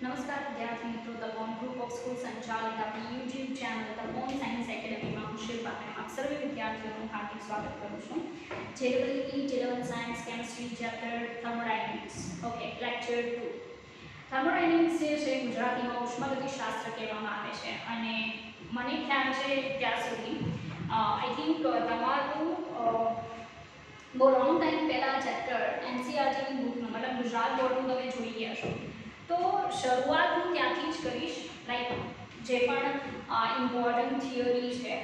नमस्कार विद्यार्थी मित्रों, the bond group of school संचालित अपनी YouTube channel the bond science एकेडमीમાં હું શિલ્પા આપ સર્વે વિદ્યાર્થીઓનું હાર્દિક સ્વાગત કરું છું. જે NEET 11 science chemistry chapter thermodynamics. Okay, lecture 2. Thermodynamics જે છે ગુજરાતીમાં ઉષ્માગતિશાસ્ત્ર કહેવામાં આવે છે અને મને ખ્યાલ છે ત્યાં સુધી આઈ થિંક તમારું બહુ લોંગ ટાઈમ પહેલાં ચેપ્ટર એનસીઆરટીની બુકનું મતલબ ગુજરાત બોર્ડનું તમે જોઈ ગયા છો. तो शुरुआत હું ત્યાંથી જ કરીશ. લાઈક જે પણ ઇમ્પોર્ટન્ટ થિયરી છે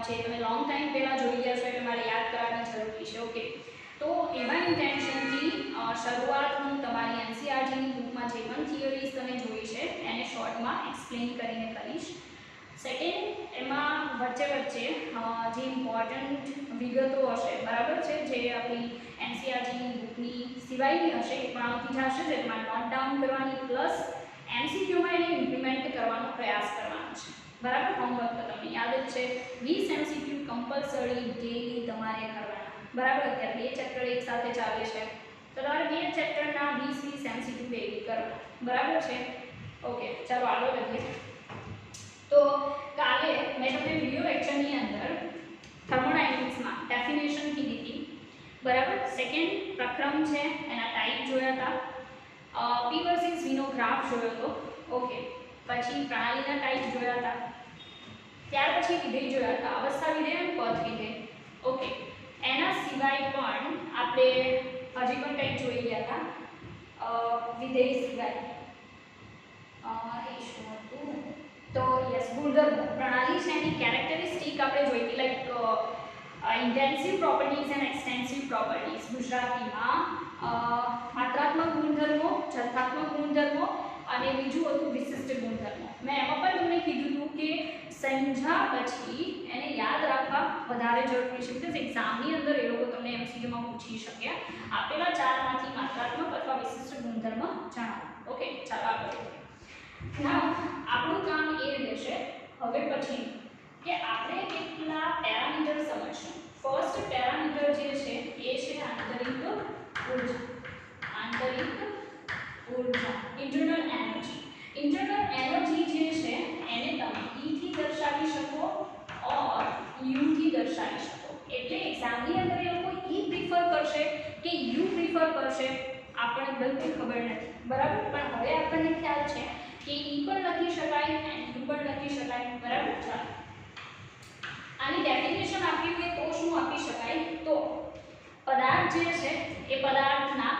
જે તમે લોંગ ટાઈમ પહેલાં જોઈ ગયા છો એટલે મારે યાદ કરવાની જરૂરી છે. ઓકે, તો એવા ઇન્ટેન્શનથી શરૂઆત હું તમારી એનસીઆરટીની બુકમાં જે પણ થિયરીઝ તમે જોઈ છે એને શોર્ટમાં એક્સપ્લેન કરીને કરીશ. સેકન્ડ, એમાં વચ્ચે વચ્ચે જે ઇમ્પોર્ટન્ટ વિગતો હશે બરાબર છે જે આપણી એનસીઆરટીની બુકની સિવાયની હશે એ પણ આવતી જશે, જે તમારે નોટ ડાઉન કરવાની પ્લસ એમસીક્યુમાં એને ઇમ્પ્લિમેન્ટ કરવાનો પ્રયાસ કરવાનો છે. બરાબર, હોમવર્ક તો તમને યાદ જ છે, 20 એમસીક્યુ કમ્પલસરી ડેલી તમારે કરવાના. બરાબર, અત્યારે 2 ચેપ્ટર એક સાથે ચાલે છે તો તમારે 2 ચેપ્ટરના 20 એમસીક્યુ ડેલી કરવાના. બરાબર છે. ઓકે, ચાલો આગળ વધીએ. તો કાલે મેં તમને વિડિયો લેક્ચરની અંદર થર્મોડાયનેમિક્સમાં ડેફિનેશન કીધી હતી. બરાબર, સેકન્ડ પ્રક્રમ છે એના ટાઈપ જોયા હતા, પી વર્સિસ વીનો ગ્રાફ જોયો હતો. ઓકે, પછી પ્રણાલીના ટાઈપ જોયા હતા, ત્યાર પછી વિધેય જોયા હતા, અવસ્થા વિધેય અને પદ વિધેય. ઓકે, એના સિવાય પણ આપણે હજી પણ કંઈક જોઈ ગયા હતા વિધેય સિવાય. એ શું હતું? તો યસ, ગુણધર્મો. પ્રણાલી છે એની કેરેક્ટરિસ્ટિક આપણે જોઈ હતી, like intensive properties and extensive properties. ગુજરાતીમાં માત્રાત્મક ગુણધર્મો, જથ્થાત્મક ગુણધર્મો અને બીજું હતું વિશિષ્ટ ગુણધર્મો. મેં એમાં પણ તમને કીધું હતું કે સમજ્યા પછી એને યાદ રાખવા વધારે જરૂરી છે, બીકોઝ એક્ઝામની અંદર એ લોકો તમને એમસીક્યુમાં પૂછી શકે. આપેલા ચારમાંથી માત્રાત્મક અથવા વિશિષ્ટ ગુણધર્મ જણાવો. ઓકે, ચાલો આગળ. નાઉ આપણું કામ એ રહેશે હવે પછી કે આપણે કેટલા પેરામીટર સમજશું. ફર્સ્ટ પેરામીટર જે છે એ છે આંતરિક ઉર્જા. આંતરિક ઉર્જા, ઇન્ટરનલ એનર્જી. ઇન્ટરનલ એનર્જી જે છે એને તમે E થી દર્શાવી શકો ઓર U થી દર્શાવી શકો. એટલે એક્ઝામની અંદર એ લોકો E પ્રિફર કરશે કે U પ્રિફર કરશે આપણને બિલકુલ ખબર નથી. બરાબર, પણ હવે આપણને ખ્યાલ છે કે E પણ લખી શકાય અને U પણ લખી શકાય. બરાબર, ચાલો આની ડેફિનેશન આપી હોય તો શું આપી શકાય? તો પદાર્થ જે છે એ પદાર્થના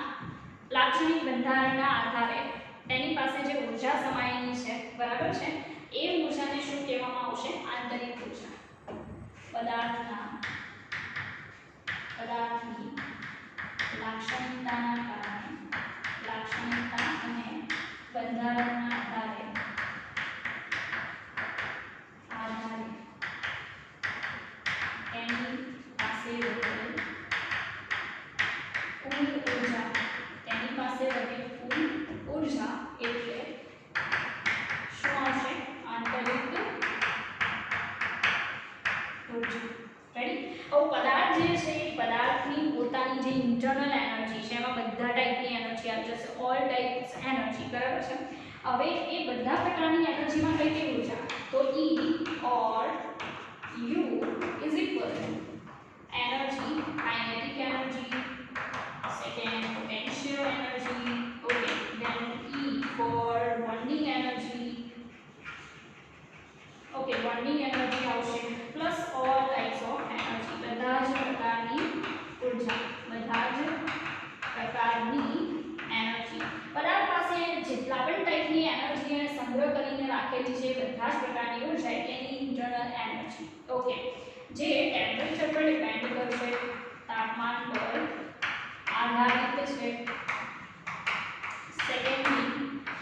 લાક્ષણિક બંધારણના આધારે તેની પાસે જે ઊર્જા સમાયેલી છે બરાબર છે એ ઊર્જાને શું કહેવામાં આવશે? આંતરિક ઉર્જા. પદાર્થની લાક્ષણિકતાના કારણે લાક્ષણિકતા અને બંધારણના આધારે તેની પાસે રહેલ કુલ ઉર્જા, તેની પાસે રહેલ કુલ ઉર્જા એટલે શું આવશે? આંતરિક ઉર્જા. રેડી? હવે પદાર્થ જે છે એ પદાર્થની પોતાની જે ઇન્ટરનલ એનર્જી છે એમાં બધા ટાઈપની એનર્જી આવી જશે, ઓલ ટાઈપ્સ એનર્જી. બરાબર છે. હવે એ બધા પ્રકારની એનર્જીમાં કઈ કઈ ઉર્જા? તો E or U is equal to energy, kinetic energy, second potential energy, okay, then E for bonding energy, okay, bonding energy આવશે plus all types of energy. બધા જ પ્રકારની ઉર્જા, બધા જ પ્રકારની એનર્જી. પદાર્થ પાસે જેટલા પણ ટાઈપની એનર્જી એને સંગ્રહ કરીને રાખેલી છે બધા જ પ્રકારની ઉર્જા એની ઇન્ટરનલ એનર્જી. ઓકે, જે ટેમ્પરેચર પર ડિપેન્ડ કરશે, તાપમાન પર આધારિત છે. સેકન્ડલી,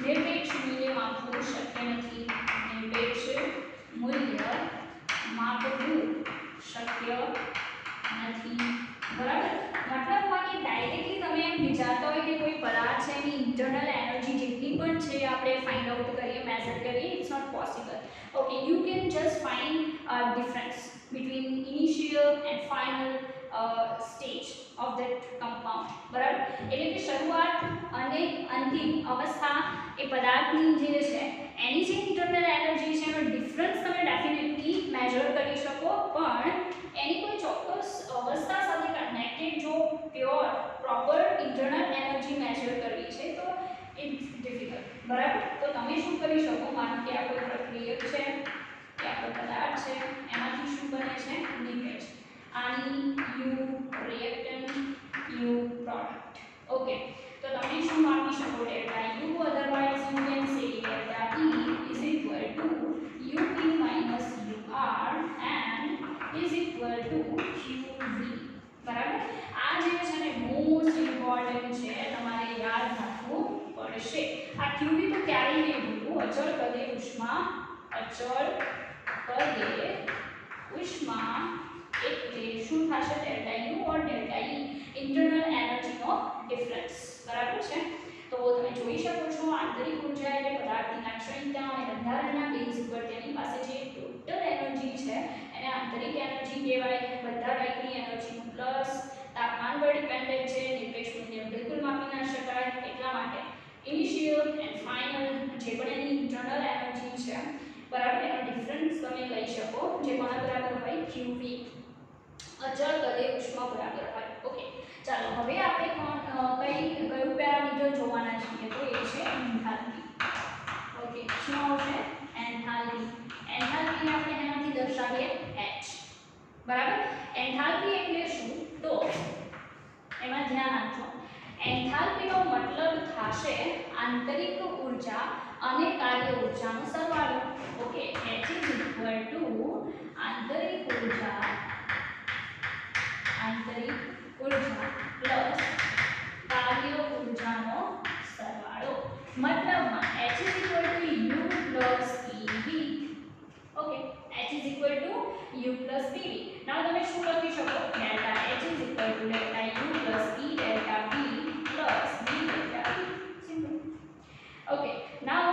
નિરપેક્ષ મૂલ્ય માપવું શક્ય નથી. નિરપેક્ષ મૂલ્ય માપવું શક્ય નથી. બરાબર, મતલબ કે ડાયરેક્ટલી તમે એમ વિચારતા હોય કે કોઈ પદાર્થ છે એની ઇન્ટરનલ એનર્જી જેટલી પણ છે આપણે ફાઇન્ડ આઉટ કરીએ, મેઝર કરીએ, it's not possible. Okay, you can just find difference between initial and final stage of that compound. બરાબર, એટલે કે શરૂઆત અને અંતિમ અવસ્થા એ પદાર્થની જે છે એની જે ઇન્ટરનલ એનર્જી છે એનો ડિફરન્સ તમે ડેફિનેટલી મેજર કરી શકો, પણ એની કોઈ ચોક્કસ અવસ્થા સાથે કનેક્ટેડ જો pure proper internal energy major કરવી છે તો ઇટ્સ ડિફિકલ્ટ, બરાબર. તો તમે શું કરી શકો, માનો કે આ કોઈ પ્રક્રિયક છે કે આપણો પદાર્થ છે, એમાંથી શું બને છે, લીકેજ. આની you reactant, you product. Okay, તો તમે શું માપી શકો, delta you, otherwise you can say delta E is equal two UP minus UR and is equal two QV, બરાબર. આ જે છે ને મોસ્ટ ઇમ્પોર્ટન્ટ છે, તમારે યાદ રાખવું પડશે. આ ક્યુવી તો ક્યારેય નહીં ભૂલવું. અચળ પદે ઉષ્મા, અચળ પદે ઉષ્મા એટલે શું થશે, delta you or delta E, internal એનર્જીનો difference, બરાબર છે. તો તમે જોઈ શકો છો આંતરિક ઉર્જા એટલે પદાર્થની લાક્ષણિકતા અને બંધારણના બેઝ ઉપર તેની પાસે જે ટોટલ એનર્જી છે એને આંતરિક એનર્જી કહેવાય. બધા ટાઈપની એનર્જીનું પ્લસ તાપમાન પર ડિપેન્ડન્ટ છે, નિરપેક્ષ મૂલ્ય બિલકુલ માપી ના શકાય. એટલા માટે ઇનિશિયલ એન્ડ ફાઇનલ જે પણ એની ઇન્ટરનલ એનર્જી છે, બરાબર, એનો ડિફરન્સ તમે લઈ શકો, જે કોના બરાબર હોય, ક્યુવી, અચળ પદે ઉષ્મા બરાબર હોય. ઓકે, ચાલો હવે આપણે કયું પેરામીટર જોવાના છીએ, તો એ છે એન્થાલ્પી. ઓકે, શું આવશે, એન્થાલ્પી. એન્થાલ્પી આપણે એનાથી દર્શાવીએ h, બરાબર. એન્થાલ્પી એટલે શું, તો એમાં ધ્યાન આપજો. એન્થાલ્પીનો મતલબ થશે આંતરિક ઉર્જા અને કાર્ય ઉર્જાનો સરવાળો. Okay, h is equal to આંતરિક ઉર્જા પ્લસ કાર્ય ઉર્જાનો સરવાળો. મતલબમાં h is equal to u plus pv. Okay, h is equal to u plus pv. Now તમે શું લખી શકો, delta h is equal to delta u plus p delta p plus b delta p. Simple. Okay, now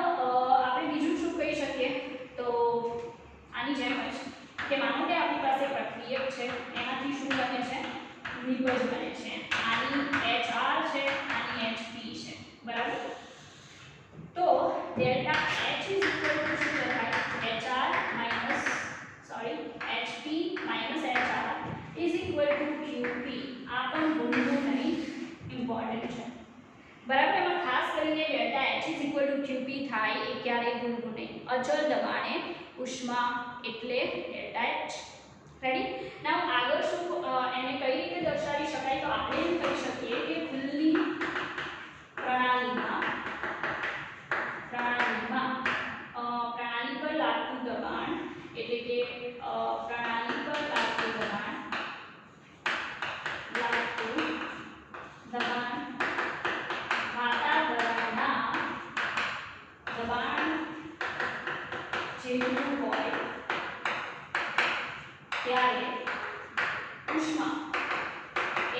આપણે બીજું શું કહી શકીએ, તો આની જેમ જ કે માનો કે આપણી પાસે પ્રક્રિયક છે, એમાંથી શું બને છે, નિપજ બને છે. આની HR છે, આની HP છે, બરાબર. તો delta H is equal two શું લખાય, HR minus HP minus HR is equal two QP. આ પણ ભૂલવું નહીં, ઇમ્પોર્ટન્ટ છે, બરાબર. એમાં ખાસ કરીને delta H is equal two QP થાય એ ક્યારેય ભૂલવું નહીં. અચળ દબાણે ઉષ્મા એટલે ડેલ્ટા H. રેડી. નાઉ આગળ શું એને કઈ રીતે દર્શાવી શકાય, તો આપણે એમ કહી શકીએ કે ખુલ્લી પ્રણાલીમાં પ્રણાલી પર લાગતું દબાણ એટલે કે પ્રણાલી પર લાગતું દબાણ વાતાવરણના દબાણ જેટલું હોય ત્યારે ઉષ્મા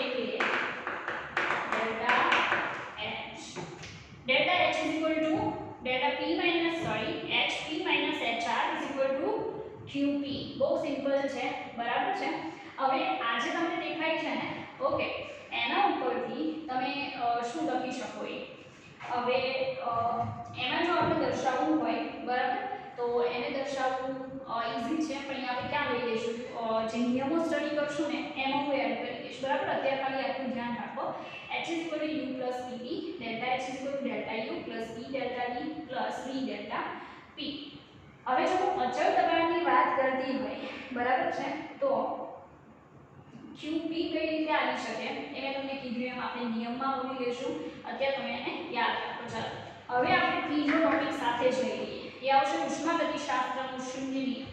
એટલે delta H. Delta H is equal to delta P minus HP minus HR is equal two QP. બહુ સિમ્પલ છે, બરાબર છે. હવે આજે તમને દેખાય છે ને, ઓકે, એના ઉપરથી તમે શું લખી શકો, હવે એમાં જો આપણે દર્શાવવું હોય, બરાબર, તો એને દર્શાવવું ઈઝી છે, પણ આપણે ક્યાં લઈ લઈશું, જે નિયમો સ્ટડી કરશું ને એમાં હું એડ કરી દઈશ, બરાબર. અત્યારે ખાલી આટલું ધ્યાન રાખો. h is equal to u plus pv, delta h is equal to delta u plus p delta v plus v delta p. હવે જો હું અચળ દબાણની વાત કરતી હોય, બરાબર છે, તો QP કઈ રીતે આવી શકે એ મેં તમને કીધું એમ આપણે નિયમમાં આવરી લેશું. અત્યારે તમે એને યાદ રાખો. ચાલો હવે આપણે ત્રીજો ટોપિક સાથે જઈ લઈએ. એ આવશે ઉષ્માગતિશાસ્ત્રનો શૂન્ય નિયમ.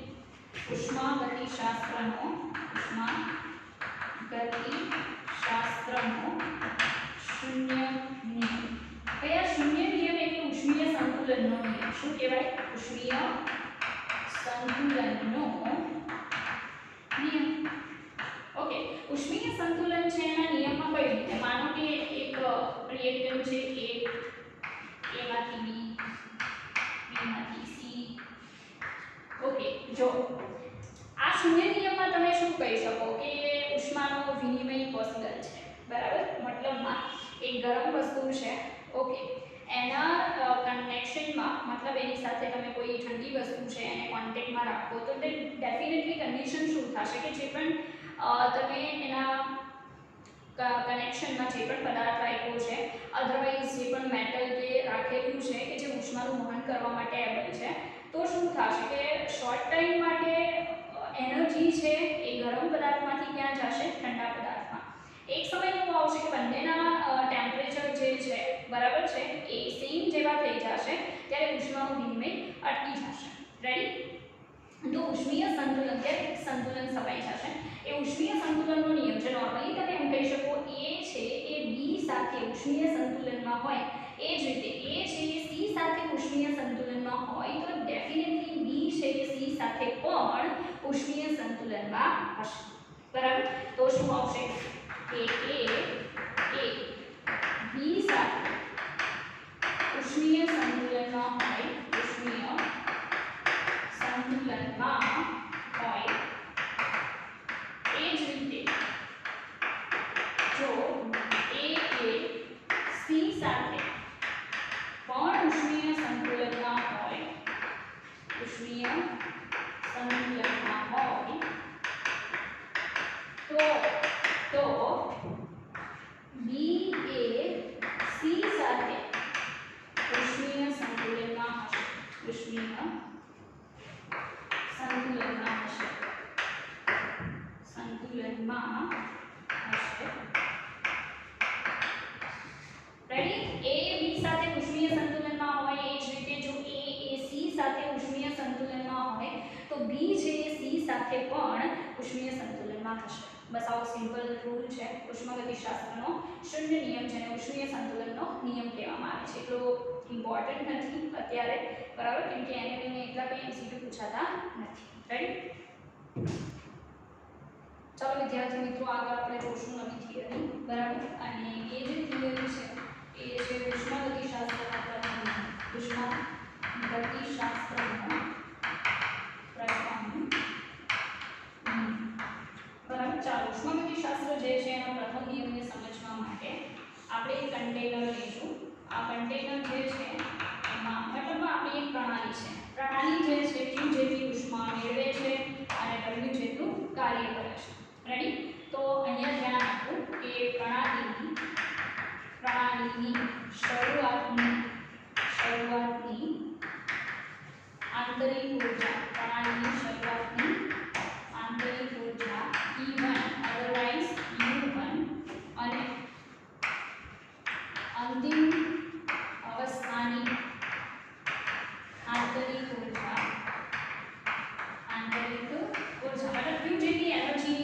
ઉષ્માગતિશાસ્ત્રનો શૂન્ય નિયમ. કયા શૂન્ય નિયમ એટલે ઉષ્મીય સંતુલનનો નિયમ. શું કહેવાય, ઉષ્મીય સંતુલનનો નિયમ. ઓકે, ઉષ્મીય સંતુલન છે એના નિયમમાં કઈ રીતે, માનો કે એક રિએક્ટન્ટ છે, A માંથી B માંથી C. ઓકે, જો આ શૂન્ય નિયમમાં તમે શું કહી શકો કે ઉષ્માનો વિનિમય પોસિબલ છે, બરાબર. મતલબમાં એક ગરમ વસ્તુ છે, ઓકે, એના કનેક્શન ઉષ્મા મતલબ એની સાથે તમે કોઈ ઠંડી વસ્તુ છે એને કોન્ટેક્ટમાં રાખો તો તે ડેફિનેટલી કન્ડિશન શું થશે કે જે પણ તમે એના કનેક્શનમાં જે પણ પદાર્થ રાખ્યો છે અધરવાઇઝ જે પણ મેટલ કે રાખેલું છે કે જે ઉષ્માનું વહન કરવા માટે એબલ છે તો શું થશે કે શોર્ટ ટાઈમ માટે એનર્જી છે એ ગરમ પદાર્થમાંથી ક્યાં જશે ઠંડા પદાર્થમાં એક સમય એવો આવશે કે બંનેના ટેમ્પરેચર જે છે બરાબર છે એ સેમ જેવા થઈ જશે ત્યારે ઉષ્માનું વિનિમય અટકી જશે રેડી તો ઉષ્મીય સંતુલન ત્યારે સંતુલન સ્થપાઈ જશે એ ઉષ્મીય સંતુલનનો નિયમ છે નોર્મલી તમે એમ કહી શકો એ છે એ બી સાથે ઉષ્મીય સંતુલનમાં હોય એ જ રીતે એ છે એ સી સાથે ઉષ્મીય સંતુલનમાં હોય તો ડેફિનેટલી બી છે એ સી સાથે પણ ઉષ્મીય સંતુલનમાં હશે બરાબર તો શું આવશે કે એ બી સાથે ઉષ્મીય સંતુલનમાં હોય ઉષ્મીય સંતુલનમાં હોય એ જ રીતે જો એ સી સાથે પણ ઉષ્મીય સંતુલનમાં હોય ઉષ્મીય સંતુલનમાં હોય તો બી એ સી સાથે ઉષ્મીય સંતુલનમાં હશે ઉષ્મીય સંતુલનમાં હશે રેડી એ બી સાથે ઉષ્મીય સંતુલનમાં હોય એ જ રીતે જો એ સી સાથે ઉષ્મીય સંતુલનમાં હોય તો બી છે એ સી સાથે પણ ઉષ્મીય સંતુલનમાં હશે બસ આવો સિમ્પલ રૂલ છે ઉષ્માગતિશાસ્ત્રનો શૂન્ય નિયમ જેને ઉષ્મીય સંતુલનનો નિયમ કહેવામાં આવે છે એટલો ઇમ્પોર્ટન્ટ નથી અત્યારે બરાબર કેમ કે એને લઈને એટલા કંઈ એમસીક્યુ પૂછાતા નથી રાઈટ ચાલો વિદ્યાર્થી મિત્રો આગળ આપણે જોશું નવી થિયરી બરાબર અને એ જે થિયરી છે એ છે ઉષ્માગતિશાસ્ત્રના પ્રથમ ઉષ્માગતિશાસ્ત્રનો પ્રથમ બરાબર ચાલો ઉષ્માગતિશાસ્ત્ર જે છે એના પ્રથમ નિયમને સમજવા માટે આપણે એક કન્ટેનર લઈશું આ કન્ટેનર જે છે એમાં મતલબ આપણી એક પ્રણાલી જે છે Q જેટલી ઉષ્મા મેળવે છે અને W જેટલું કાર્ય કરે છે રેડી તો અહીંયા ધ્યાન આપો કે પ્રણાલીની શરૂઆતની આંતરિક ઊર્જા પ્રણાલીની શરૂઆતની આંતરિક ઊર્જા E1 અધરવાઇઝ U1 અને અંતિમ અવસ્થાની આંતરિક ઊર્જા મતલબ Q જેટલી એનર્જી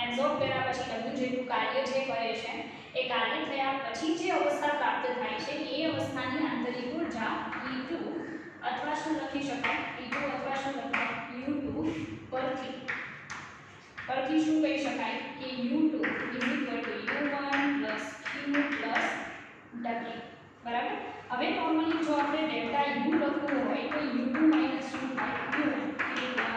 એબ્ઝોર્બ કર્યા પછી W જેટલું કાર્ય જે કરે છે એ કાર્ય થયા પછી જે અવસ્થા પ્રાપ્ત થાય છે એ અવસ્થાની આંતરિક ઊર્જા E2 અથવા શું લખી શકાય E2 અથવા શું લખાય U2 પરથી શું કહી શકાય કે U2 U1 Q W બરાબર હવે નોર્મલી જો આપણે ડેલ્ટા U લખવું હોય તો U2 શું થાય U1 Q W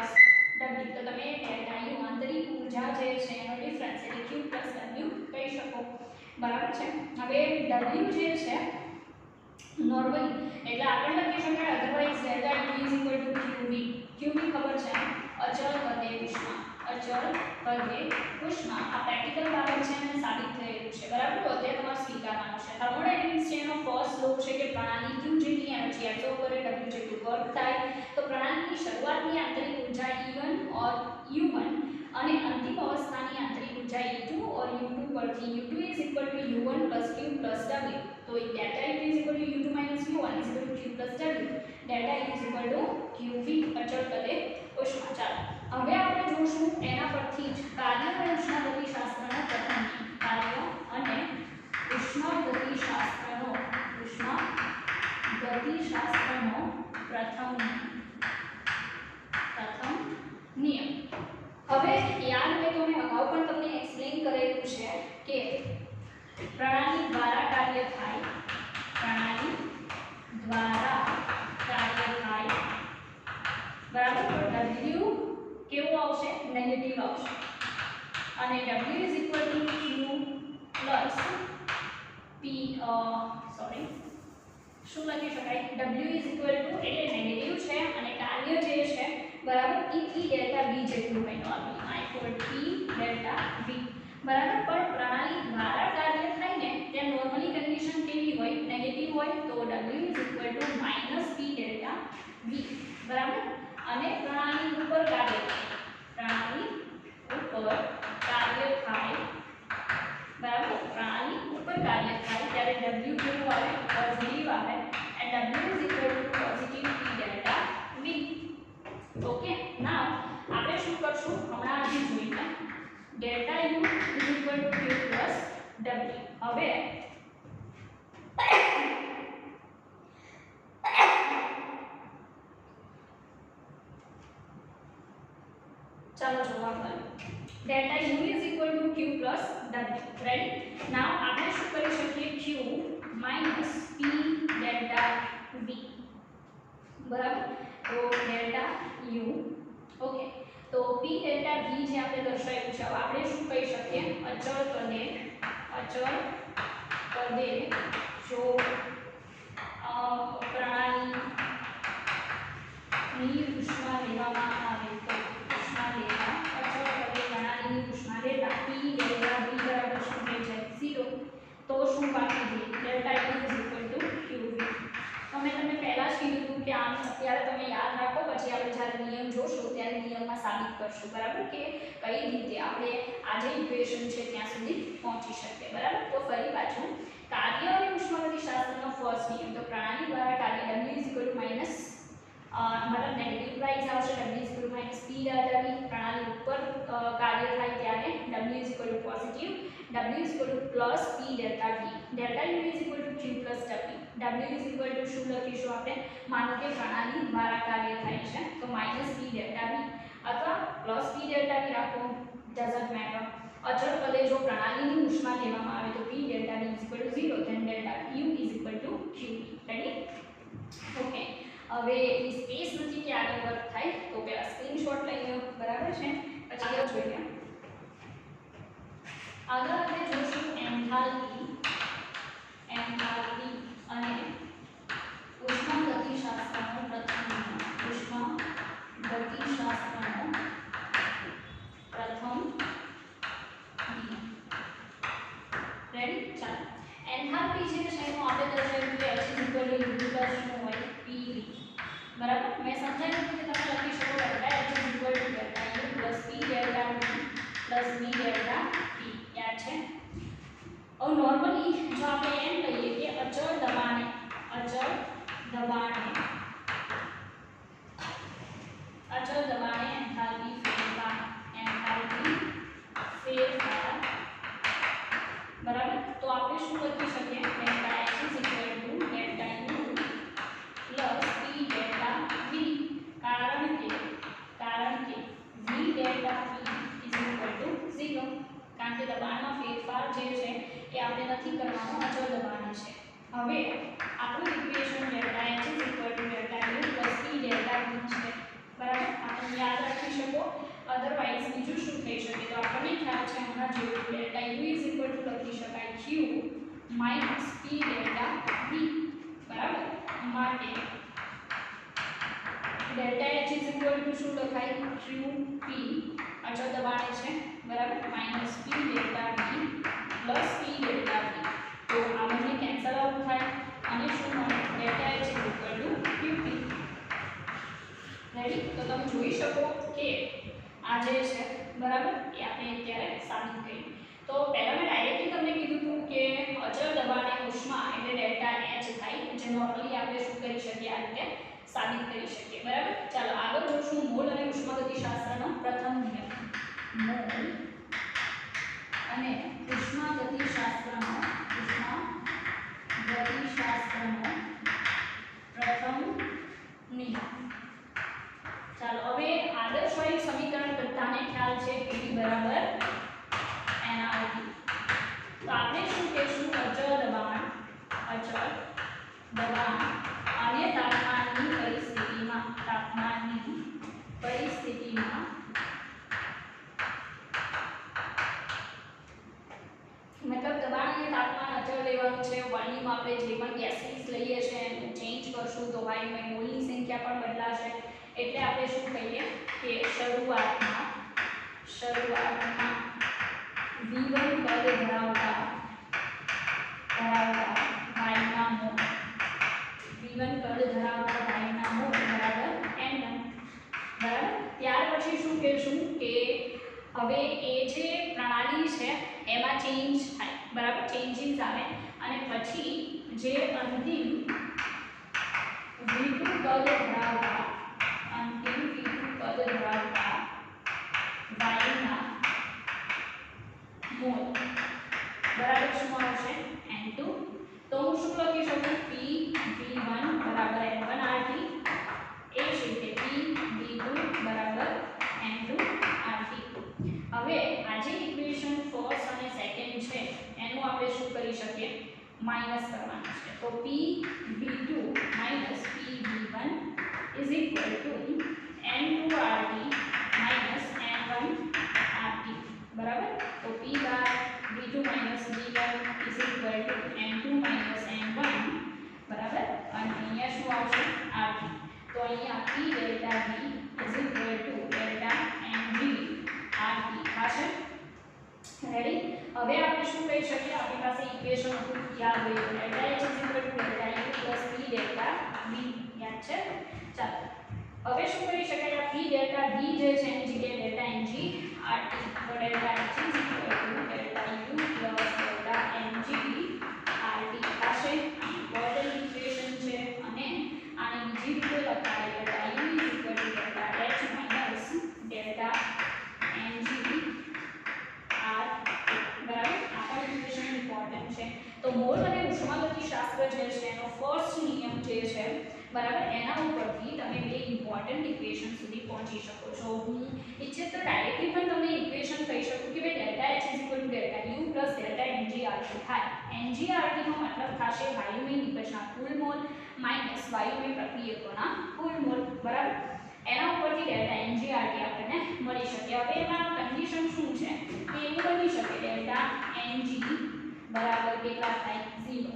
તો તમે ડેલ્ટા U આંતરિક ઊર્જા જે છે એનો ડિફરન્સ એટલે Q W કહી શકો બરાબર છે હવે W જે છે નોર્મલી એટલે આપણે લખી શકાય અધરવાઇઝ ડેલ્ટા U QV ખબર છે અચળ પદે ઉષ્મા આ પ્રેક્ટિકલ બાબત છે અને સાબિત થયેલું છે બરાબર તો અત્યારે તમારે સ્વીકારવાનું છે થર્મોડાયનેમિક્સ છે એનો ફર્સ્ટ લો છે કે પ્રણાલી Q જેટલી એનર્જી એબ્સોર્બ કરે W જેટલું વર્ક થાય તો પ્રણાલીની શરૂઆતની આંતરિક ઊર્જા E1 or U1 અને અંતિમ અવસ્થાની આંતરિક ઊર્જા E2 or U2 પરથી U2 U1 Q W તો delta U2 U2 U1 Q W delta QV અચળ પદે ઉષ્મા ચાલો હવે આપણે જોશું એના પરથી જ કાર્ય અને ઉષ્માગતિશાસ્ત્રનો પ્રથમ કાર્ય અને ઉષ્માગતિશાસ્ત્રનો પ્રથમ નિયમ હવે યાદ મેં તમને અગાઉ પણ તમને એક્સપ્લેન કરેલું છે કે પ્રણાલી દ્વારા કાર્ય થાય બરાબર તો W કેવું આવશે નેગેટિવ આવશે અને W Q શું લખી શકાય w એટલે નેગેટિવ છે અને કાર્ય જે છે બરાબર એ p ડેલ્ટા v જેટલું હોય normally i for p delta v બરાબર પણ પ્રણાલી દ્વારા કાર્ય થાય ને ત્યાં નોર્મલી કન્ડિશન કેવી હોય નેગેટિવ હોય તો w minus p delta v બરાબર અને પ્રણાલી ઉપર કાર્ય થાય પ્રણાલી ઉપર કાર્ય થાય બરાબર પ્રણાલી ઉપર કાર્ય થાય ત્યારે w કેવું આવે પોઝિટિવ આવે and w positive p delta v okay now આપણે શું કરશું હમણાં હજી જોઈએ ડેલ્ટા u q w હવે ચાલો જવાબ લો delta u is equal to q plus w ready now આપણે શું કરી શકીએ q minus p delta v બરાબર તો delta u ઓકે તો p delta v જે આપણે દર્શાવ્યું છે હવે આપણે શું કહી શકીએ અચળ પદે જો પ્રણાલીની ઉષ્મા લેવામાં આવે તો ઉષ્મા લેવા અચળ પદે પ્રણાલીની ઉષ્મા લેતા p ડેલ્ટા v બરાબર શું થઈ જાય 0 તો શું બાકી રહે ડેલ્ટા u qv તો મેં તમને પહેલા જ કીધું હતું કે આમ અત્યારે તમે યાદ રાખો પછી આપણે જ્યારે નિયમ જોશું ત્યારે નિયમમાં સાબિત કરશું બરાબર કે કઈ રીતે આપણે આ જે ઇક્વેશન છે ત્યાં સુધી પહોંચી શકીએ બરાબર તો ફરી પાછું કાર્ય અને ઉષ્માગતિશાસ્ત્રનો ફર્સ્ટ નિયમ તો પ્રણાલી દ્વારા કાર્ય w માઈનસ मतलब नेगेटिव प्राइस आवश्य w p delta v प्रणाली ऊपर कार्य થાય ત્યારે w positive w plus p delta v delta u q plus w શું લખીશું આપણે માનો કે પ્રણાલી દ્વારા કાર્ય થાય છે તો માઈનસ p delta v અથવા પ્લસ p delta v રાખો ડઝન્ટ મેટર અચળ પદે જો પ્રણાલીની ઉષ્મા લેવામાં આવે તો p delta v 0 then delta u q ready okay હવે એ સ્પેસ નથી કે આગળ વર્ક થાય તો પહેલા સ્ક્રીનશોટ લઈ લો બરાબર છે પછી આ જોઈએ આગળ આપણે જોશું એન્થાલ્પી અને ઉષ્માગતિશાસ્ત્રનો પ્રથમ નિયમ ઉષ્માગતિશાસ્ત્રનો પ્રથમ નિયમ રેડી ચાલો એન્થાલ્પી જે છે એનું આપણે દર્શાવ્યું કે h શું હોય pv બરાબર મેં સમજાવ્યું કે તમે લખી શકો delta h delta u plus p delta v plus v delta t યાદ છે और नॉर्मली जो આપણે એમ કહીએ કે અચળ દબાણે એન્થાલ્પી ફેરફાર બરાબર તો આપણે શું લખી શકીએ delta h delta u plus p delta v કારણ કે v delta v 0 કારણ કે દબાણમાં ફેરફાર જે છે એ આપણે નથી કરવાનો અચળ દબાણે છે હવે આપણું equation delta h delta u plus p delta v છે બરાબર આપણે યાદ રાખી શકો અધરવાઇઝ બીજું શું થઈ શકે તો આપણને ખ્યાલ છે હમણાં જેવું delta u લખી શકાય q minus p delta v બરાબર માટે delta h શું લખાય qp અચળ દબાણે છે બરાબર minus p delta v plus p delta v તો આ બંને કેન્સલ આઉટ થાય અને શું મળે delta h qp રેડી તો તમે જોઈ શકો કે આ જે છે બરાબર એ આપણે અત્યારે સાબિત કર્યું તો પહેલા મેં ડાયરેક્ટલી તમને કીધું હતું કે અચળ દબાણે ઉષ્મા એટલે ડેલ્ટા h થાય જે નોર્મલી આપણે શું કરી શકીએ આ રીતે સાબિત કરી શકીએ બરાબર ચાલો આગળ જોશું મોલ અને ઉષ્માગતિશાસ્ત્રનો પ્રથમ નિયમ મોલ અને ઉષ્માગતિશાસ્ત્રનો પ્રથમ નિયમ ચાલો હવે આદર્શવાયુ સમીકરણ બધાને ખ્યાલ છે Pv બરાબર NRT તો આપણે શું કહેશું અચળ દબાણ અને તાપમાનની પરિસ્થિતિમાં મતલબ દબાણ અને તાપમાન અચળ લેવાનું છે વોલ્યુમ આપણે જે પણ ગેસીસ લઈએ છે તો વાયુમય મોલની સંખ્યા પણ બદલાશે એટલે આપણે શું કહીએ કે શરૂઆતમાં V1 પદ ધરાવતા વાયુના મોલ V1 પદ ધરાવતા વાયુના મોલ બરાબર N1 બરાબર। ત્યાર પછી શું કહેશું કે હવે એ જે પ્રણાલી છે એમાં ચેન્જ થાય બરાબર, ચેન્જીસ આવે અને પછી જે અંતિમ V2 પદ ધરાવતા વાયુના મોલ બરાબર શું આવશે N2। તો હું શું લખી શકું P V1 બરાબર N1 RT એ જ રીતે P V2 બરાબર N2 RT। હવે આ જે ઇક્વેશન ફર્સ્ટ અને સેકન્ડ છે એનું આપણે શું કરી શકીએ માઈનસ કરવાનું છે તો P V2 minus P V1 is equal to N2 RT minus N1 RT બરાબર। તો P bar V2 minus V1 is equal to N2 minus N1 બરાબર અને અહીંયા શું આવશે RT। તો અહીંયા P delta V is equal to delta NG RT થશે રેડી। હવે આપણે શું કહી શકીએ આપણી પાસે ઇક્વેશન હતું યાદ હોય તો delta H is equal to delta U plus P delta V યાદ છે। ચાલો હવે શું કરી શકાય આ P delta V જે છે એની જગ્યાએ delta NG RT તો delta H is equal to delta U plus delta NG RT થશે। ઇમ્પોર્ટન્ટ ઇક્વેશન છે અને આને બીજી રીતે લખાય delta U is equal to delta H minus delta NG બરાબર। આ પણ ઇક્વેશન ઇમ્પોર્ટન્ટ છે। તો મોલ અને ઉષ્માગતિશાસ્ત્ર જે છે એનો ફર્સ્ટ નિયમ જે છે બરાબર એના ઉપરથી તમે બે ઇમ્પોર્ટન્ટ ઇક્વેશન સુધી પહોંચી શકો છો। હું ઈચ્છે તો ડાયરેક્ટલી પણ તમને ઇક્વેશન કહી શકું કે ભાઈ delta H is equal to delta U plus delta NG RT થાય। NG RT નો મતલબ થશે વાયુમય નિકષના કુલ મોલ માઈનસ વાયુમય પ્રક્રિયકોના કુલ મોલ બરાબર। એના ઉપરથી delta NG RT આપણને મળી શકે। હવે એમાં કન્ડિશન શું છે કે એવું બની શકે delta NG બરાબર કેટલા થાય 0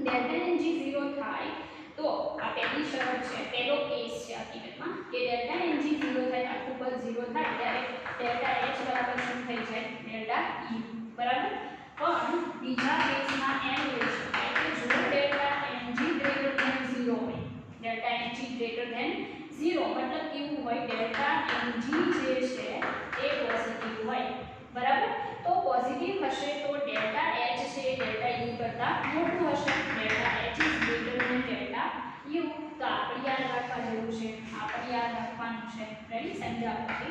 delta NG 0 થાય તો આ પહેલી શરત છે પહેલો કેસ છે હકીકતમાં કે delta NG 0 થાય આખું પદ 0 થાય ત્યારે delta H બરાબર શું થઈ જાય delta U બરાબર। પણ બીજા કેસમાં એમ લઈ શકાય કે જો delta NG greater than 0 હોય delta NG greater than 0 મતલબ કેવું હોય delta NG જે છે એ પોઝિટિવ હોય બરાબર। તો પોઝિટિવ હશે તો delta H છે delta U કરતા મોટું હશે delta H is greater than delta U તો આપણે યાદ રાખવા જેવું છે આપણે યાદ રાખવાનું છે રેડી સમજાવો છે।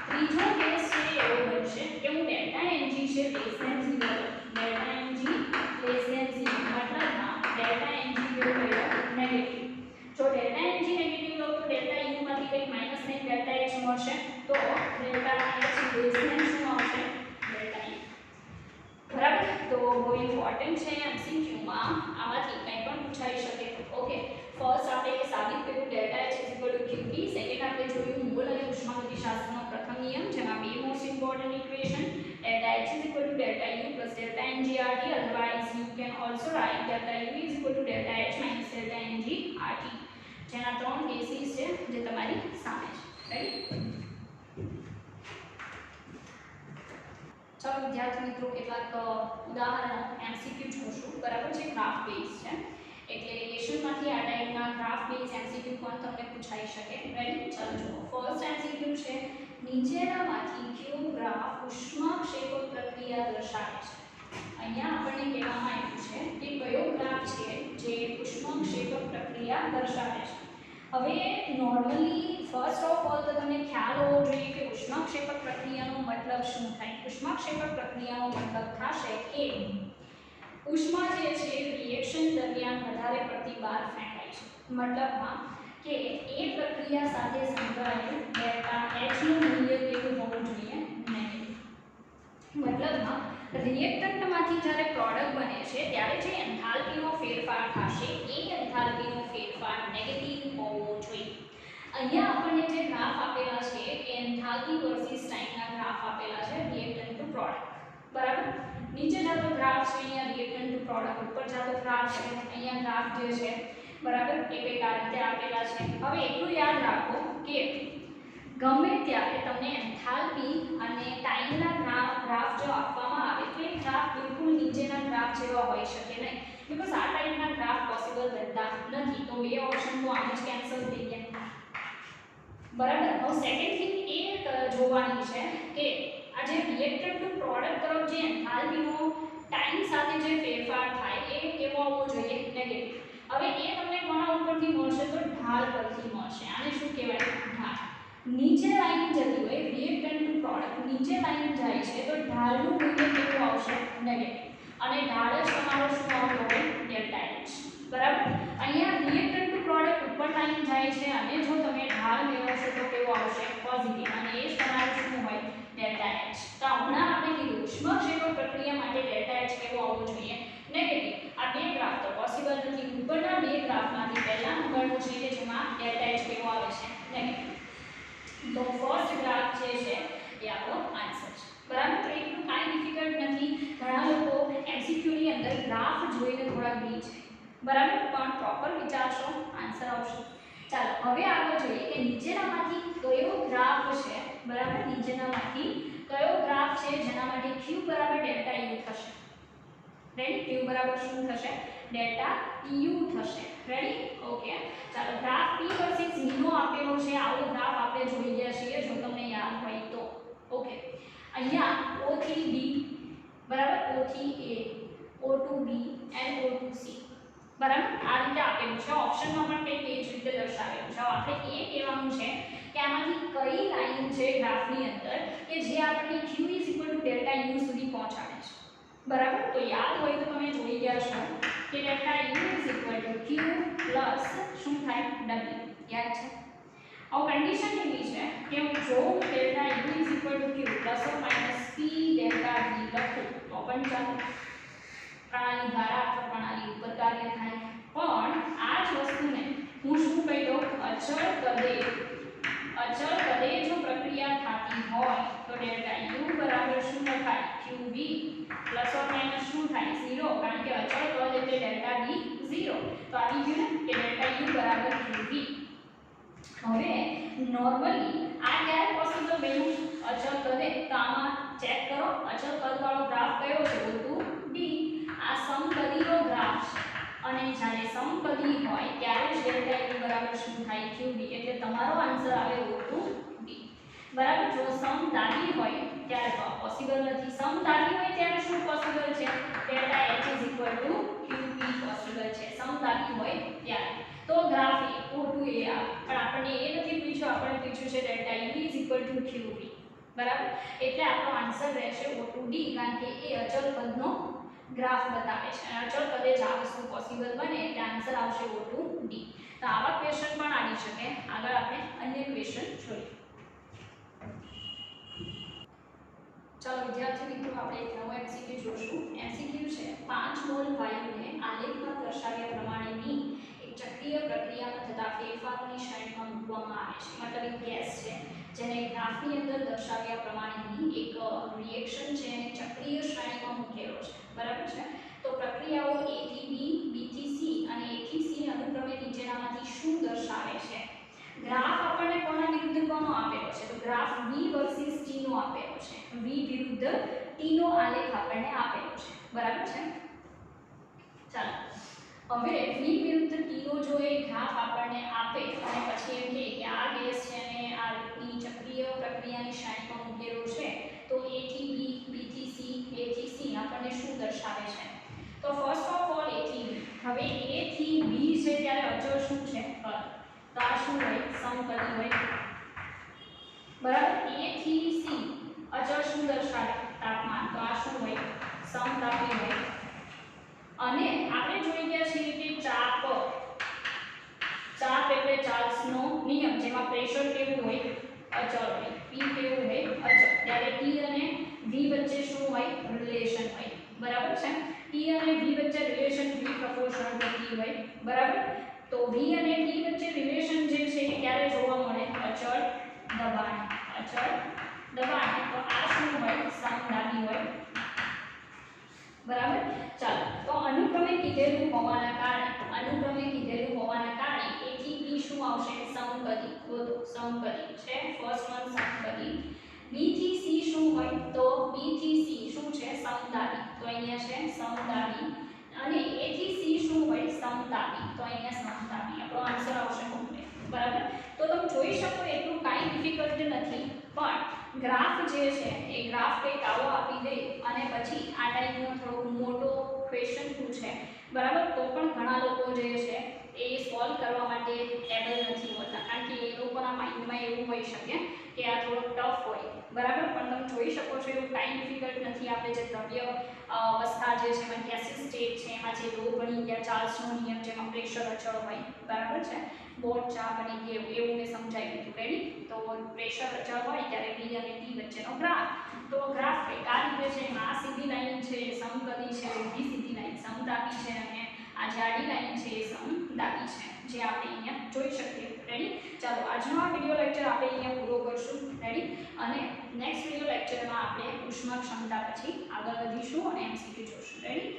ત્રીજો કેસ છે એવો બનશે કે હું delta NG છે less than 0 delta NG less than 0 મતલબમાં delta NG કેવું થયો નેગેટિવ। જો delta NG નેગેટિવ લો તો delta U માંથી કંઈક માઈનસ થઈને delta H મળશે તો delta H less than શું આવશે delta U બરાબર। તો બહુ ઇમ્પોર્ટન્ટ છે MCQ માં આમાંથી કંઈ પણ પૂછાઈ શકે ઓકે। ફર્સ્ટ આપણે એ સાબિત કર્યું delta H is equal to QP second આપણે જોયું મોલ અને ઉષ્માગતિશાસ્ત્રનો પ્રથમ નિયમ જેમાં બે most important equation delta H is equal to delta U plus delta NG RT otherwise you can also write delta U is equal to delta H minus delta NG RT જેના ત્રણ cases છે જે તમારી સામે છે right. ચાલો વિદ્યાર્થી મિત્રો કેટલાક ઉદાહરણો MCQ જોશું બરાબર જે ગ્રાફ બેઝ છે એટલે રિલેશનમાંથી આ ટાઈપના ગ્રાફ બેઝ MCQ પણ તમને પૂછાઈ શકે રેડી। ચાલો જુઓ ફર્સ્ટ MCQ છે નીચેનામાંથી કયો ગ્રાફ ઉષ્માક્ષેપક પ્રક્રિયા દર્શાવે છે। અહીંયા આપણને કહેવામાં આવ્યું છે કે કયો ગ્રાફ છે જે ઉષ્માક્ષેપક પ્રક્રિયા દર્શાવે છે। હવે નોર્મલી ફર્સ્ટ ઓફ ઓલ તો તમને ખ્યાલ હોવો જોઈએ કે ઉષ્માક્ષેપક પ્રક્રિયાનો મતલબ શું થાય। ઉષ્માક્ષેપક પ્રક્રિયાનો મતલબ થશે કે ઉષ્મા જે છે રિએક્શન દરમિયાન વધારે પડતી બહાર ફેંકાય છે મતલબમાં કે એ પ્રક્રિયા સાથે સંકળાયેલ delta H નું મૂલ્ય કેવું હોવું જોઈએ નેગેટિવ। મતલબમાં રિએક્ટન્ટમાંથી જ્યારે પ્રોડક્ટ બને છે ત્યારે જે એન્થાલ્પીનો ફેરફાર થશે એ એન્થાલ્પીનો ફેરફાર નેગેટિવ હોવો જોઈએ। અહીંયા આપણને જે ગ્રાફ આપેલા છે એ એન્થાલ્પી વર્સિસ ટાઈમના ગ્રાફ આપેલા છે રિએક્ટન્ટ ટુ પ્રોડક્ટ બરાબર। નીચે જાતો ગ્રાફ છે અહીંયા રિએક્ટન્ટ ટુ પ્રોડક્ટ ઉપર જાતો ગ્રાફ છે અહીંયા ગ્રાફ જે છે બરાબર એ કંઈક આ રીતે આપેલા છે. હવે એટલું યાદ રાખો કે ગમે ત્યારે તમને એન્થાલ્પી અને ટાઈમના ગ્રાફ જો આપવામાં આવે તો એ ગ્રાફ બિલકુલ નીચેના ગ્રાફ જેવા હોઈ શકે નહીં, બીકોઝ આ ટાઈપના ગ્રાફ પોસિબલ બનતા નથી. તો બે ઓપ્શન તો આમ જ કેન્સલ થઈ ગયા. બરાબર. હવે સેકન્ડ થિંગ એ જોવાની છે કે આ જે રિએક્ટર ટુ પ્રોડક્ટ તરફ જે એન્થાલ્પીનો ટાઈમ સાથે જે ફેરફાર થાય એ કેવો આવવો જોઈએ? નેગેટિવ. હવે એ તમને કોના ઉપરથી મળશે? તો ઢાળ પરથી મળશે. આને શું કહેવાય? ઢાળ. નીચે લાઈન જતી હોય રિએક્ટન્ટ ટુ પ્રોડક્ટ નીચે લાઈન જાય છે તો ઢાળનું મૂલ્ય કેવું આવશે? નેગેટિવ. અને ઢાળ જ તમારો શું આવતો હોય? Delta H. બરાબર. અહીંયા રિએક્ટન્ટ ટુ પ્રોડક્ટ ઉપર લાઈન જાય છે અને જો તમે ઢાળ મેળવશો તો કેવો આવશે? પોઝિટિવ. અને એ જ તમારું શું હોય? Delta H. તો હમણાં આપણે કીધું ઉષ્માક્ષેપણ પ્રક્રિયા માટે ડેલ્ટા એચ કેવો આવવો જોઈએ? નેગેટિવ. આ બે ગ્રાફ તો પોસિબલ નથી. ઉપરના બે ગ્રાફમાંથી પહેલા નંબરનું છે કે જેમાં ડેલ્ટા એચ કેવો આવે છે? નેગેટિવ. તો ફર્સ્ટ ગ્રાફ જે છે એ આપણો આન્સર છે. બરાબર. તો એટલું કાંઈ ડિફિકલ્ટ નથી. ઘણા લોકો MCQ ની અંદર ગ્રાફ જોઈને થોડા ભૂલી જાય. બરાબર. પણ પ્રોપર વિચારશો આન્સર આવશે. ચાલો હવે આગળ જોઈએ કે નીચેનામાંથી કયો ગ્રાફ છે? બરાબર. નીચેનામાંથી કયો ગ્રાફ છે જેના માટે q બરાબર ડેલ્ટા u થશે? રેડી? q બરાબર શું થશે? ડેલ્ટા u થશે. રેડી? ઓકે. ચાલો ગ્રાફ p વર્સિસ v નો આપેલો છે. આવો ગ્રાફ આપણે જોઈ ગયા છીએ જો તમને યાદ હોય તો. ઓકે. અહીંયા o થી b બરાબર, o થી a, o to b and o to c. બરાબર. આ રીતે આપેલું છે. ઓપ્શનમાં પણ કંઈક એ જ રીતે દર્શાવેલું છે. આપણે એ કહેવાનું છે કે આમાંથી કઈ લાઈન છે ગ્રાફની અંદર કે જે આપણને q ડેલ્ટા u સુધી પહોંચાડે છે. બરાબર. તો યાદ હોય તો તમે જોઈ ગયા છો કે ડેલ્ટા u q પ્લસ શું થાય? w. યાદ છે? હવે કન્ડિશન એવી છે કે જો delta u q plus or minus p delta v લખું તો પણ ચાલે. પ્રણાલી દ્વારા અથવા પ્રણાલી ઉપર કાર્ય થાય. પણ આ જ વસ્તુને હું શું કહી દઉં? અચળ કદે જો પ્રક્રિયા થતી હોય તો ડેલ્ટા u બરાબર શું લખાય? qv પ્લસ ઓર માઈનસ શું થાય? 0. કારણ કે અચળ કદ એટલે ડેલ્ટા v 0. તો આવી ગયું ને કે ડેલ્ટા u બરાબર qv. હવે નોર્મલી આ ક્યારે પોસિબલ બન્યું? અચળ કદે. તો આમાં ચેક કરો અચળ કદ વાળો ગ્રાફ કયો છે? O to d. આ સમકદીનો ગ્રાફ છે અને જ્યારે સમકદી હોય ત્યારે જ ડેલ્ટા u બરાબર શું થાય? qv. એટલે તમારો આન્સર આવે O to d. બરાબર. જો સમદાબી હોય ત્યારે તો પોસિબલ નથી. સમદાબી હોય ત્યારે શું પોસિબલ છે? ડેલ્ટા h qv પોસિબલ છે. સમદાબી હોય ત્યારે તો ગ્રાફ O to a આવે. પણ આપણને એ નથી પૂછ્યું. આપણે પૂછ્યું છે ડેલ્ટા u qv. બરાબર. એટલે આપણો આન્સર રહેશે O to d. કારણ કે એ અચળ કદનો ગ્રાફ બતાવે છે અને અચળ કદે જ આ વસ્તુ પોસિબલ બને એટલે આન્સર આવશે O to d. તો આવા ક્વેશ્ચન પણ આવી શકે. આગળ આપણે અન્ય ક્વેશ્ચન જોઈએ. ચાલો વિદ્યાર્થી મિત્રો આપણે એક નવો MCQ જોશું. MCQ છે 5 મોલ વાયુને આલેખમાં દર્શાવ્યા પ્રમાણેની એક ચક્રીય પ્રક્રિયામાં થતા ફેરફારોની શ્રેણીમાં મૂકવામાં આવે છે. મતલબ એક ગેસ છે જેને ગ્રાફની અંદર દર્શાવ્યા પ્રમાણેની એક રિએક્શન છે અને ચક્રીય શ્રેણીમાં મૂકેલો છે. બરાબર છે. તો પ્રક્રિયાઓ A થી B, B થી C અને A થી C અનુક્રમે નીચેનામાંથી શું દર્શાવે છે? ગ્રાફ આપણને કોના વિરુદ્ધ કોનો આપેલો છે? તો ગ્રાફ V વર્સિસ T નો આપેલો છે. V વિરુદ્ધ T નો આલેખ આપણને આપેલો છે. બરાબર છે. ચાલો હવે V વિરુદ્ધ T નો જો એ ગ્રાફ આપણને આપે અને પછી એમ કહે કે આ ગેસ છે અને આ રીતની ચક્રીય પ્રક્રિયાની શ્રેણીમાં મૂકેલો છે તો A થી B, B થી C, A થી C આપણને શું દર્શાવે છે? તો ફર્સ્ટ ઓફ ઓલ A થી B. હવે A થી B છે ત્યારે અચળ શું છે? કદ. તો આ શું હોય? સમકદી હોય. બરાબર. A થી C અચળ શું દર્શાવે? તાપમાન. તો આ શું હોય? સમતાપી હોય. અને આપણે જોઈ ગયા છીએ કે ચાપ એટલે ચાર્લ્સનો નિયમ જેમાં પ્રેશર કેવું હોય? અચળ હોય. P કેવું હોય? અચળ. ત્યારે T અને V વચ્ચે શું હોય? રિલેશન હોય. બરાબર છે. T અને V વચ્ચે relation V proportional two T હોય. બરાબર. તો V અને T વચ્ચે રિલેશન જે છે એ ક્યારે જોવા મળે? અચળ દબાણ. અચળ દબાણ. તો આ શું હોય? સમદાબી હોય. બરાબર. ચાલો તો અનુક્રમે કીધેલું હોવાના કારણે સમકરી છે. ફર્સ્ટ વન સમકરી. B થી C શું હોય તો B થી C શું છે સમદાબી, તો અહીંયા છે સમદાબી. અને A થી C શું હોય સમતાબી, તો અહીંયા સમતાબી. આપણો આન્સર આવશે કોમ્પ્લીટ. બરાબર. તો તમે જોઈ શકો એટલું કાંઈ ડિફિકલ્ટ નથી, પણ ગ્રાફ જે છે એ ગ્રાફ કંઈક આવો આપી દે અને પછી આ ટાઈપનો થોડો મોટો ક્વેશ્ચન પૂછે, બરાબર, તો પણ ઘણા લોકો જે છે એ સોલ્વ કરવા માટે એબલ નથી હોતા, કારણ કે એ લોકોના માઇન્ડમાં એવું હોઈ શકે કે આ થોડો ટફ હોય, બરાબર. પણ તમે જોઈ શકો છો એવું કાંઈ ડિફિકલ્ટ નથી. આપણે જે દ્રવ્ય અવસ્થા જે છે એમાં ગેસિયસ સ્ટેટ છે, એમાં જે લો બની ગયા, ચાર્લ્સનો નિયમ જેમાં પ્રેશર અચળ હોય, બરાબર છે, બોટ ચા બની ગયું, એવું મેં સમજાવી દીધું. રેડી. તો પ્રેશર અચળ હોય ત્યારે B અને T વચ્ચેનો ગ્રાફ, તો ગ્રાફ કંઈક આ રીતે છે. આ સીધી લાઈન છે સમકરી છે, બીજી સીધી લાઈન સમતાપી છે, અને આ જે આડી લાઈન છે એ સમદાબી છે, જે આપણે અહીંયા જોઈ શકીએ. રેડી. ચાલો આજનો આ વિડિયો લેક્ચર આપણે અહીંયા પૂરો કરશું. રેડી. અને નેક્સ્ટ વિડિયો લેક્ચરમાં આપણે ઉષ્મા ક્ષમતા પછી આગળ વધીશું અને MCQ જોશું. રેડી.